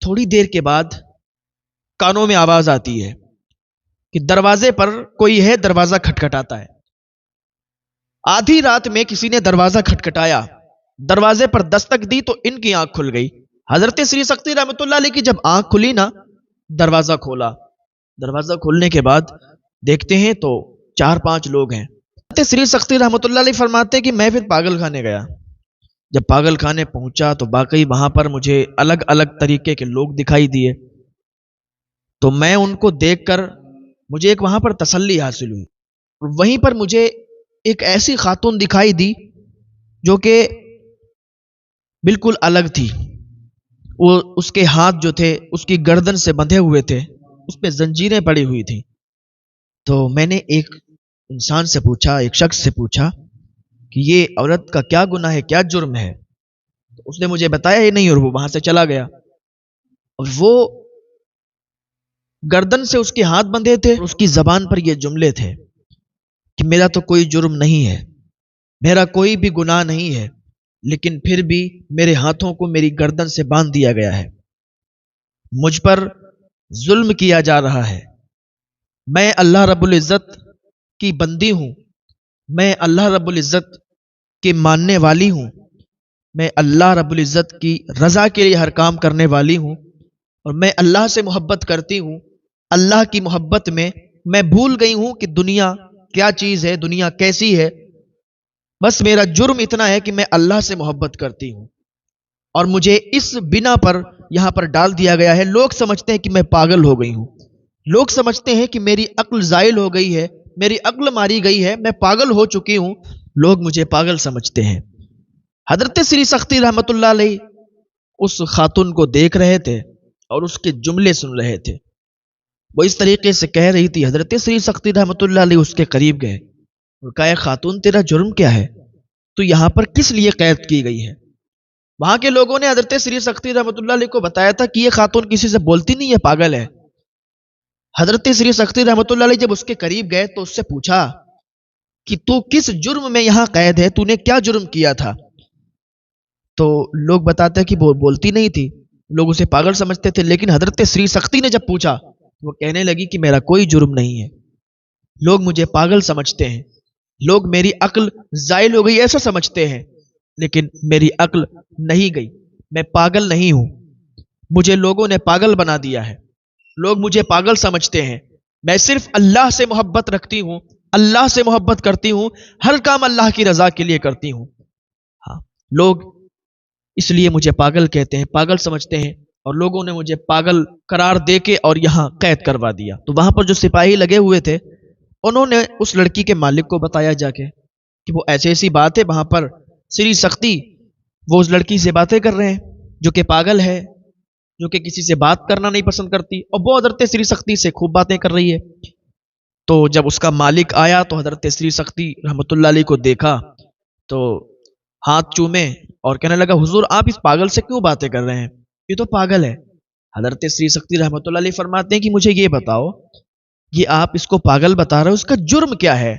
تھوڑی دیر کے بعد کانوں میں آواز آتی ہے کہ دروازے پر کوئی ہے، دروازہ کھٹکھٹاتا ہے۔ آدھی رات میں کسی نے دروازہ کھٹکھٹایا، دروازے پر دستک دی تو ان کی آنکھ کھل گئی۔ حضرت سری سختی رحمۃ اللہ علیہ کی جب آنکھ کھلی نا، دروازہ کھولا۔ دروازہ کھولنے کے بعد دیکھتے ہیں تو 4-5 لوگ ہیں۔ حضرت سری سختی رحمۃ اللہ علیہ فرماتے ہیں کہ میں پھر پاگل خانے گیا۔ جب پاگل خانے پہنچا تو واقعی وہاں پر مجھے الگ الگ طریقے کے لوگ دکھائی دیے، تو میں ان کو دیکھ کر مجھے ایک وہاں پر تسلی حاصل ہوئی۔ وہیں پر مجھے ایک ایسی خاتون دکھائی دی جو کہ بالکل الگ تھی۔ وہ اس کے ہاتھ جو تھے اس کی گردن سے بندھے ہوئے تھے، اس پہ زنجیریں پڑی ہوئی تھیں۔ تو میں نے ایک انسان سے پوچھا، ایک شخص سے پوچھا کہ یہ عورت کا کیا گناہ ہے، کیا جرم ہے؟ تو اس نے مجھے بتایا ہی نہیں اور وہ وہاں سے چلا گیا۔ اور وہ گردن سے اس کے ہاتھ بندھے تھے، اس کی زبان پر یہ جملے تھے کہ میرا تو کوئی جرم نہیں ہے، میرا کوئی بھی گناہ نہیں ہے، لیکن پھر بھی میرے ہاتھوں کو میری گردن سے باندھ دیا گیا ہے، مجھ پر ظلم کیا جا رہا ہے۔ میں اللہ رب العزت کی بندی ہوں، میں اللہ رب العزت کے ماننے والی ہوں، میں اللہ رب العزت کی رضا کے لیے ہر کام کرنے والی ہوں، اور میں اللہ سے محبت کرتی ہوں۔ اللہ کی محبت میں میں بھول گئی ہوں کہ دنیا کیا چیز ہے، دنیا کیسی ہے۔ بس میرا جرم اتنا ہے کہ میں اللہ سے محبت کرتی ہوں، اور مجھے اس بنا پر یہاں پر ڈال دیا گیا ہے۔ لوگ سمجھتے ہیں کہ میں پاگل ہو گئی ہوں، لوگ سمجھتے ہیں کہ میری عقل زائل ہو گئی ہے، میری عقل ماری گئی ہے، میں پاگل ہو چکی ہوں، لوگ مجھے پاگل سمجھتے ہیں۔ حضرت سری سختی رحمۃ اللہ علیہ اس خاتون کو دیکھ رہے تھے اور اس کے جملے سن رہے تھے۔ وہ اس طریقے سے کہہ رہی تھی۔ حضرت سری سختی رحمۃ اللہ علیہ اس کے قریب گئے اور کہا، خاتون تیرا جرم کیا ہے؟ تو یہاں پر کس لیے قید کی گئی ہے؟ وہاں کے لوگوں نے حضرت سری سختی رحمۃ اللہ علیہ کو بتایا تھا کہ یہ خاتون کسی سے بولتی نہیں ہے، پاگل ہے۔ حضرت سری سختی رحمۃ اللہ علیہ جب اس کے قریب گئے تو اس سے پوچھا کہ تو کس جرم میں یہاں قید ہے، تو نے کیا جرم کیا تھا؟ تو لوگ بتاتے ہیں کہ وہ بولتی نہیں تھی، لوگ اسے پاگل سمجھتے تھے۔ لیکن حضرت سری سختی نے جب پوچھا وہ کہنے لگی کہ میرا کوئی جرم نہیں ہے، لوگ مجھے پاگل سمجھتے ہیں، لوگ میری عقل زائل ہو گئی ایسا سمجھتے ہیں، لیکن میری عقل نہیں گئی، میں پاگل نہیں ہوں، مجھے لوگوں نے پاگل بنا دیا ہے، لوگ مجھے پاگل سمجھتے ہیں۔ میں صرف اللہ سے محبت رکھتی ہوں، اللہ سے محبت کرتی ہوں، ہر کام اللہ کی رضا کے لیے کرتی ہوں۔ ہاں، لوگ اس لیے مجھے پاگل کہتے ہیں، پاگل سمجھتے ہیں، اور لوگوں نے مجھے پاگل قرار دے کے اور یہاں قید کروا دیا۔ تو وہاں پر جو سپاہی لگے ہوئے تھے انہوں نے اس لڑکی کے مالک کو بتایا جا کے کہ وہ ایسی ایسی بات ہے، وہاں پر سری سختی وہ اس لڑکی سے باتیں کر رہے ہیں جو کہ پاگل ہے، جو کہ کسی سے بات کرنا نہیں پسند کرتی، اور وہ حضرت سری سختی سے خوب باتیں کر رہی ہے۔ تو جب اس کا مالک آیا تو حضرت سری سختی رحمۃ اللہ علیہ کو دیکھا تو ہاتھ چومے اور کہنے لگا، حضور آپ اس پاگل سے کیوں باتیں کر رہے ہیں، یہ تو پاگل ہے۔ حضرت سری سختی رحمۃ اللہ علیہ فرماتے ہیں کہ مجھے یہ بتاؤ، یہ آپ اس کو پاگل بتا رہے ہو، اس کا جرم کیا ہے؟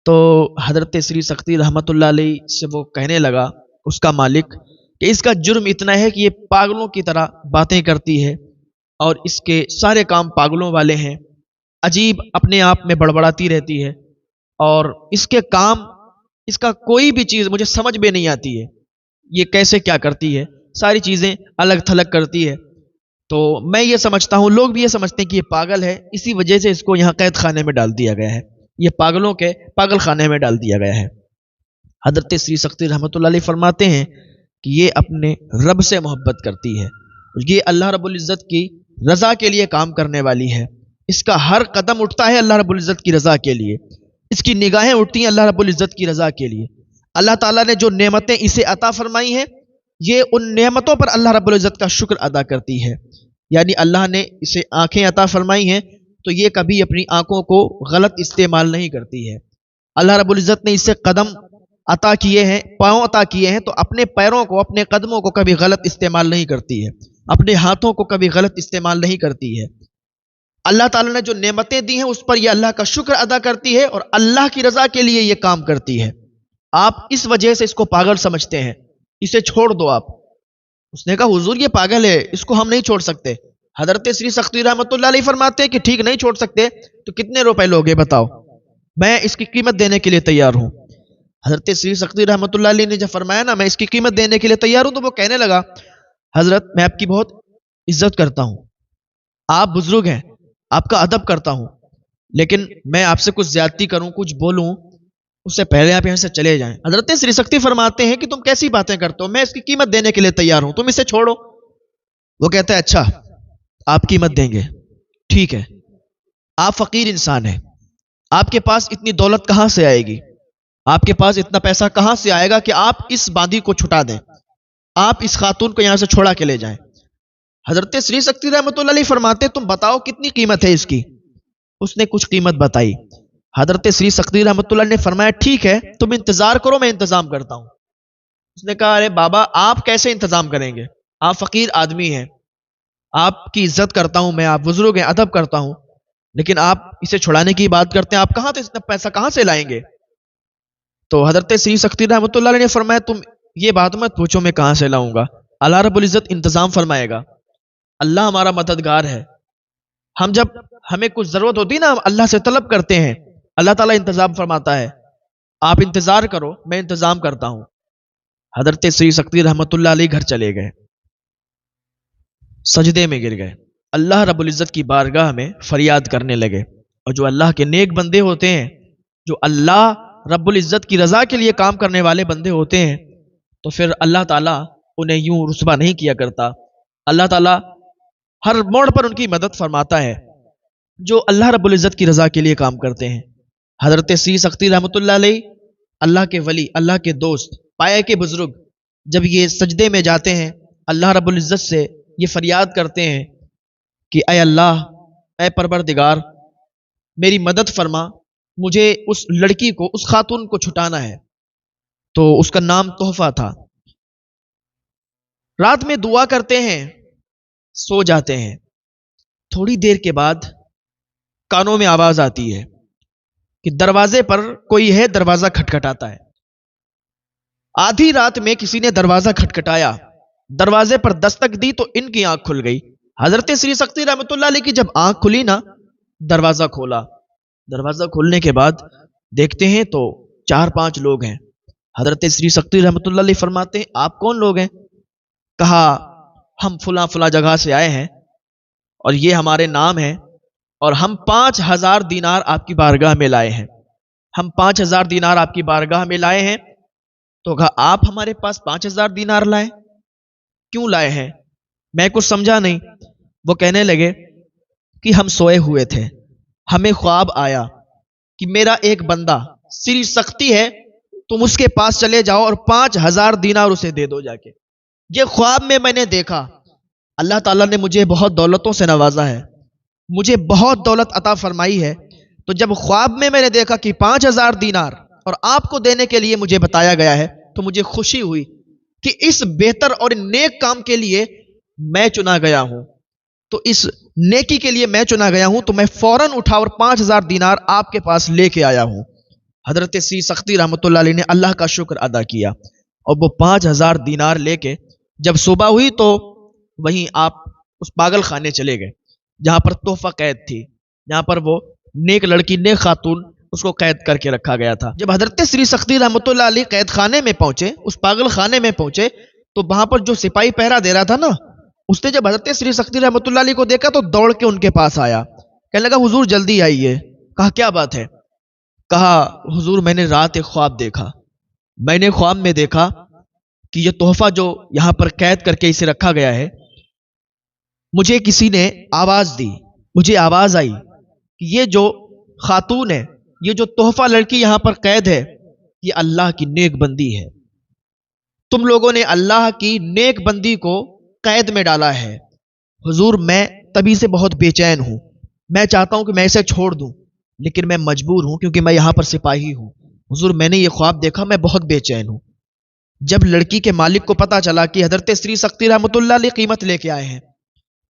تو حضرت سری سختی رحمۃ اللہ علیہ سے وہ کہنے لگا اس کا مالک کہ اس کا جرم اتنا ہے کہ یہ پاگلوں کی طرح باتیں کرتی ہے، اور اس کے سارے کام پاگلوں والے ہیں، عجیب اپنے آپ میں بڑبڑاتی رہتی ہے، اور اس کے کام، اس کا کوئی بھی چیز مجھے سمجھ میں نہیں آتی ہے، یہ کیسے کیا کرتی ہے، ساری چیزیں الگ تھلگ کرتی ہے۔ تو میں یہ سمجھتا ہوں، لوگ بھی یہ سمجھتے ہیں کہ یہ پاگل ہے، اسی وجہ سے اس کو یہاں قید خانے میں ڈال دیا گیا ہے، یہ پاگلوں کے پاگل خانے میں ڈال دیا گیا ہے۔ حضرت سری سختی رحمۃ اللہ علیہ فرماتے ہیں کہ یہ اپنے رب سے محبت کرتی ہے، یہ اللہ رب العزت کی رضا کے لیے کام کرنے والی ہے، اس کا ہر قدم اٹھتا ہے اللہ رب العزت کی رضا کے لیے، اس کی نگاہیں اٹھتی ہیں اللہ رب العزت کی رضا کے لیے۔ اللہ تعالیٰ نے جو نعمتیں اسے عطا فرمائی ہیں، یہ ان نعمتوں پر اللہ رب العزت کا شکر ادا کرتی ہے۔ یعنی اللہ نے اسے آنکھیں عطا فرمائی ہیں تو یہ کبھی اپنی آنکھوں کو غلط استعمال نہیں کرتی ہے۔ اللہ رب العزت نے اسے قدم عطا کیے ہیں، پاؤں عطا کیے ہیں، تو اپنے پیروں کو، اپنے قدموں کو کبھی غلط استعمال نہیں کرتی ہے، اپنے ہاتھوں کو کبھی غلط استعمال نہیں کرتی ہے۔ اللہ تعالیٰ نے جو نعمتیں دی ہیں اس پر یہ اللہ کا شکر ادا کرتی ہے اور اللہ کی رضا کے لیے یہ کام کرتی ہے۔ آپ اس وجہ سے اس کو پاگل سمجھتے ہیں، اسے چھوڑ دو آپ۔ اس نے کہا حضور یہ پاگل ہے، اس کو ہم نہیں چھوڑ سکتے۔ حضرت سری سختی رحمۃ اللہ علیہ فرماتے ہیں کہ ٹھیک نہیں چھوڑ سکتے تو کتنے روپے لوگے بتاؤ، میں اس کی قیمت دینے کے لیے تیار ہوں۔ حضرت سری سختی رحمۃ اللہ علیہ نے جب فرمایا نا میں اس کی قیمت دینے کے لیے تیار ہوں، تو وہ کہنے لگا حضرت میں آپ کی بہت عزت کرتا ہوں، آپ بزرگ ہیں، آپ کا ادب کرتا ہوں، لیکن میں آپ سے کچھ زیادتی کروں، کچھ بولوں اس سے پہلے آپ یہاں سے چلے جائیں۔ حضرت سری سختی فرماتے ہیں کہ تم کیسی باتیں کرتے ہو، میں اس کی قیمت دینے کے لیے تیار ہوں، تم اسے چھوڑو۔ وہ کہتا ہے اچھا آپ قیمت دیں گے، ٹھیک ہے، آپ فقیر انسان ہیں، آپ کے پاس اتنی دولت کہاں سے آئے گی، آپ کے پاس اتنا پیسہ کہاں سے آئے گا کہ آپ اس باندی کو چھٹا دیں، آپ اس خاتون کو یہاں سے چھوڑا کے لے جائیں۔ حضرت سری سختی رحمۃ اللہ علیہ فرماتے تم بتاؤ کتنی قیمت ہے اس کی۔ اس نے کچھ قیمت بتائی۔ حضرت سری سختی رحمۃ اللہ نے فرمایا ٹھیک ہے تم انتظار کرو، میں انتظام کرتا ہوں۔ اس نے کہا ارے بابا آپ کیسے انتظام کریں گے، آپ فقیر آدمی ہیں، آپ کی عزت کرتا ہوں میں، آپ بزرگ ہیں، ادب کرتا ہوں، لیکن آپ اسے چھڑانے کی بات کرتے ہیں، آپ کہاں سے اتنا پیسہ کہاں سے لائیں گے؟ تو حضرت سری سختی رحمۃ اللہ علیہ نے فرمایا تم یہ بات مت پوچھو میں کہاں سے لاؤں گا، اللہ رب العزت انتظام فرمائے گا، اللہ ہمارا مددگار ہے، ہم جب ہمیں کچھ ضرورت ہوتی ہے نا ہم اللہ سے طلب کرتے ہیں، اللہ تعالیٰ انتظام فرماتا ہے، آپ انتظار کرو میں انتظام کرتا ہوں۔ حضرت سری سختی رحمۃ اللہ علیہ گھر چلے گئے، سجدے میں گر گئے، اللہ رب العزت کی بارگاہ میں فریاد کرنے لگے۔ اور جو اللہ کے نیک بندے ہوتے ہیں، جو اللہ رب العزت کی رضا کے لیے کام کرنے والے بندے ہوتے ہیں، تو پھر اللہ تعالیٰ انہیں یوں رسوا نہیں کیا کرتا، اللہ تعالیٰ ہر موڑ پر ان کی مدد فرماتا ہے جو اللہ رب العزت کی رضا کے لیے کام کرتے ہیں۔ حضرت سری سختی رحمۃ اللہ علیہ اللہ کے ولی، اللہ کے دوست، پائے کے بزرگ، جب یہ سجدے میں جاتے ہیں اللہ رب العزت سے یہ فریاد کرتے ہیں کہ اے اللہ، اے پروردگار میری مدد فرما، مجھے اس لڑکی کو، اس خاتون کو چھٹانا ہے۔ تو اس کا نام تحفہ تھا۔ رات میں دعا کرتے ہیں، سو جاتے ہیں، تھوڑی دیر کے بعد کانوں میں آواز آتی ہے کہ دروازے پر کوئی ہے، دروازہ کھٹکھٹاتا ہے۔ آدھی رات میں کسی نے دروازہ کھٹکھٹایا، دروازے پر دستک دی تو ان کی آنکھ کھل گئی۔ حضرت سری سختی رحمۃ اللہ علیہ کی جب آنکھ کھلی نا، دروازہ کھولا، دروازہ کھولنے کے بعد دیکھتے ہیں تو 4-5 لوگ ہیں۔ حضرت سری سختی رحمۃ اللہ علیہ فرماتے ہیں آپ کون لوگ ہیں؟ کہا ہم فلاں فلاں جگہ سے آئے ہیں اور یہ ہمارے نام ہیں، اور ہم 5000 دینار آپ کی بارگاہ میں لائے ہیں، ہم 5000 دینار آپ کی بارگاہ میں لائے ہیں۔ تو کہا آپ ہمارے پاس 5000 دینار لائے، کیوں لائے ہیں؟ میں کچھ سمجھا نہیں۔ وہ کہنے لگے کہ ہم سوئے ہوئے تھے، ہمیں خواب آیا کہ میرا ایک بندہ سری سختی ہے، تم اس کے پاس چلے جاؤ اور 5000 دینار اسے دے دو جا کے۔ یہ خواب میں نے دیکھا، اللہ تعالیٰ نے مجھے بہت دولتوں سے نوازا ہے، مجھے بہت دولت عطا فرمائی ہے، تو جب خواب میں نے دیکھا کہ 5000 دینار اور آپ کو دینے کے لیے مجھے بتایا گیا ہے، تو مجھے خوشی ہوئی کہ اس بہتر اور نیک کام کے لیے میں چنا گیا ہوں، تو اس نیکی کے لیے میں چنا گیا ہوں، تو میں فوراً اٹھا اور 5000 دینار آپ کے پاس لے کے آیا ہوں۔ حضرت سی سختی رحمۃ اللہ علیہ نے اللہ کا شکر ادا کیا اور وہ 5000 دینار لے کے جب صبح ہوئی تو وہیں آپ اس پاگل خانے چلے گئے جہاں پر تحفہ قید تھی، جہاں پر وہ نیک لڑکی، نیک خاتون، اس کو قید کر کے رکھا گیا تھا۔ جب حضرت سری سختی رحمۃ اللہ علیہ قید خانے میں پہنچے، اس پاگل خانے میں پہنچے، تو وہاں پر جو سپاہی پہرا دے رہا تھا نا، اس نے جب حضرت سری سختی رحمۃ اللہ علیہ کو دیکھا تو دوڑ کے ان کے پاس آیا، کہنے لگا حضور جلدی آئیے۔ کہا کیا بات ہے؟ کہا حضور میں نے رات ایک خواب دیکھا، میں نے خواب میں دیکھا کہ یہ تحفہ جو یہاں پر قید کر کے اسے رکھا گیا ہے، مجھے کسی نے آواز دی، مجھے آواز آئی کہ یہ جو خاتون ہے، یہ جو تحفہ لڑکی یہاں پر قید ہے، یہ اللہ کی نیک بندی ہے، تم لوگوں نے اللہ کی نیک بندی کو قید میں ڈالا ہے۔ حضور میں تبھی سے بہت بے چین ہوں، میں چاہتا ہوں کہ میں اسے چھوڑ دوں، لیکن میں مجبور ہوں کیونکہ میں یہاں پر سپاہی ہوں۔ حضور میں نے یہ خواب دیکھا، میں بہت بے چین ہوں۔ جب لڑکی کے مالک کو پتا چلا کہ حضرت سری سختی رحمۃ اللہ علیہ قیمت لے کے آئے ہیں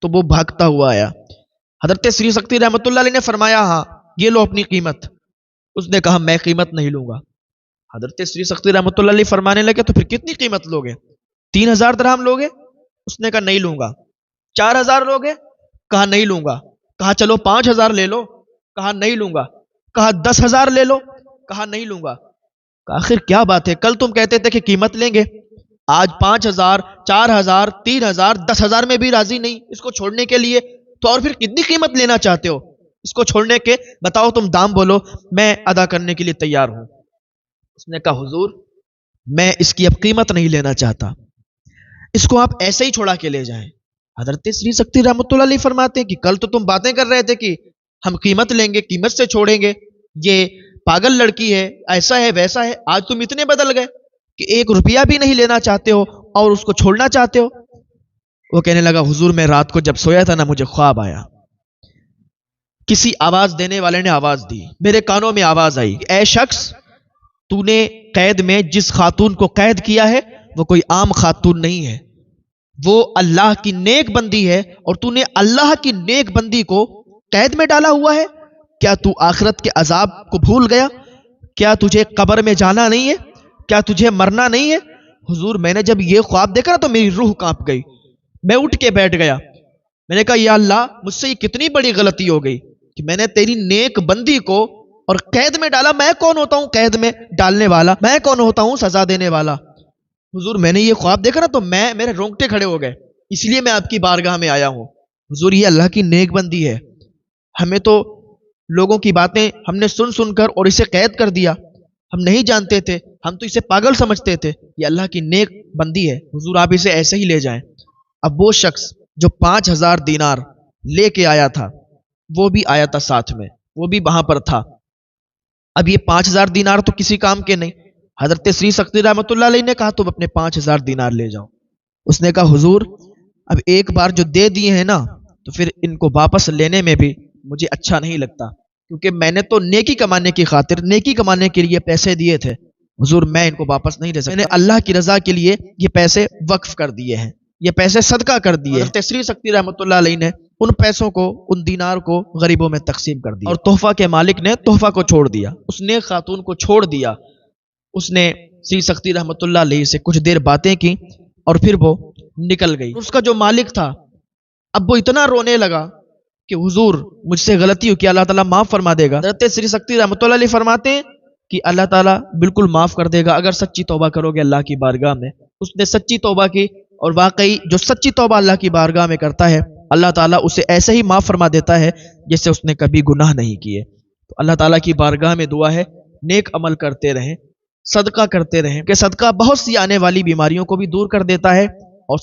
تو وہ بھاگتا ہوا آیا۔ حضرت سری سختی رحمۃ اللہ علیہ نے فرمایا ہاں یہ لو اپنی قیمت۔ اس نے کہا میں قیمت نہیں لوں گا۔ حضرت سری سختی رحمۃ اللہ علیہ فرمانے لگے تو پھر کتنی قیمت لوگے؟ 3000 درہم لوگے؟ اس نے کہا نہیں لوں گا۔ 4000 لوگ ہیں؟ کہا نہیں لوں گا۔ کہا چلو 5000 لے لو؟ کہا نہیں لوں گا۔ کہا 10,000 لے لو؟ کہا نہیں لوں گا۔ کہا آخر کیا بات ہے، کل تم کہتے تھے کہ قیمت لیں گے، آج 5000، 4000، 3000، 10,000 میں بھی راضی نہیں اس کو چھوڑنے کے لیے، تو اور پھر کتنی قیمت لینا چاہتے ہو اس کو چھوڑنے کے؟ بتاؤ تم دام بولو، میں ادا کرنے کے لیے تیار ہوں۔ اس نے کہا حضور میں اس کی اب قیمت نہیں لینا چاہتا، اس کو آپ ایسے ہی چھوڑا کے لے جائیں۔ حضرت سری سکتی رحمۃ اللہ علیہ فرماتے ہیں کہ کل تو تم باتیں کر رہے تھے کہ ہم قیمت لیں گے، قیمت سے چھوڑیں گے، یہ پاگل لڑکی ہے، ایسا ہے ویسا ہے، آج تم اتنے بدل گئے کہ 1 روپیہ بھی نہیں لینا چاہتے ہو اور اس کو چھوڑنا چاہتے ہو۔ وہ کہنے لگا حضور میں رات کو جب سویا تھا نا، مجھے خواب آیا، کسی آواز دینے والے نے آواز دی، میرے کانوں میں آواز آئی، اے شخص تو نے قید میں جس خاتون کو قید کیا ہے وہ کوئی عام خاتون نہیں ہے، وہ اللہ کی نیک بندی ہے، اور تو نے اللہ کی نیک بندی کو قید میں ڈالا ہوا ہے۔ کیا تو آخرت کے عذاب کو بھول گیا؟ کیا تجھے قبر میں جانا نہیں ہے؟ کیا تجھے مرنا نہیں ہے؟ حضور میں نے جب یہ خواب دیکھا نا تو میری روح کانپ گئی، میں اٹھ کے بیٹھ گیا، میں نے کہا یا اللہ مجھ سے یہ کتنی بڑی غلطی ہو گئی کہ میں نے تیری نیک بندی کو اور قید میں ڈالا۔ میں کون ہوتا ہوں قید میں ڈالنے والا؟ میں کون ہوتا ہوں سزا دینے والا؟ حضور میں نے یہ خواب دیکھا نا تو میرے رونگٹے کھڑے ہو گئے، اس لیے میں آپ کی بارگاہ میں آیا ہوں۔ حضور یہ اللہ کی نیک بندی ہے، ہمیں تو لوگوں کی باتیں ہم نے سن سن کر اور اسے قید کر دیا، ہم نہیں جانتے تھے، ہم تو اسے پاگل سمجھتے تھے، یہ اللہ کی نیک بندی ہے، حضور آپ اسے ایسے ہی لے جائیں۔ اب وہ شخص جو 5000 دینار لے کے آیا تھا وہ بھی آیا تھا ساتھ میں، وہ بھی وہاں پر تھا۔ اب یہ 5000 دینار تو کسی کام کے نہیں۔ حضرت سری سکتی رحمۃ اللہ علیہ نے کہا تم اپنے 5000 دینار لے جاؤ۔ اس نے کہا حضور اب ایک بار جو دے دیے ہیں نا تو پھر ان کو واپس لینے میں بھی مجھے اچھا نہیں لگتا، کیونکہ میں نے تو نیکی کمانے کی خاطر، نیکی کمانے کے لیے پیسے دیے تھے، حضور میں ان کو واپس نہیں لے سکتا، میں نے اللہ کی رضا کے لیے یہ پیسے وقف کر دیے ہیں، یہ پیسے صدقہ کر دیے۔ حضرت سری سکتی رحمۃ اللہ علیہ نے ان پیسوں کو، ان دینار کو غریبوں میں تقسیم کر دیا، اور تحفہ کے مالک نے تحفہ کو چھوڑ دیا، اس نے خاتون کو چھوڑ دیا۔ اس نے سری سکتی رحمۃ اللہ علیہ سے کچھ دیر باتیں کی اور پھر وہ نکل گئی۔ اس کا جو مالک تھا اب وہ اتنا رونے لگا کہ حضور مجھ سے غلطی ہو کہ اللہ تعالیٰ معاف فرما دے گا۔ حضرت سری سکتی رحمۃ اللہ علیہ فرماتے ہیں کہ اللہ تعالیٰ بالکل معاف کر دے گا اگر سچی توبہ کرو گے اللہ کی بارگاہ میں۔ اس نے سچی توبہ کی، اور واقعی جو سچی توبہ اللہ کی بارگاہ میں کرتا ہے اللہ تعالیٰ اسے ایسے ہی معاف فرما دیتا ہے جیسے اس نے کبھی گناہ نہیں کیے۔ تو اللہ تعالیٰ کی بارگاہ میں دعا ہے نیک عمل کرتے رہیں، صدقہ کرتے رہیں، کہ صدقہ بہت سی آنے والی بیماریوں کو بھی دور کر دیتا ہے، اور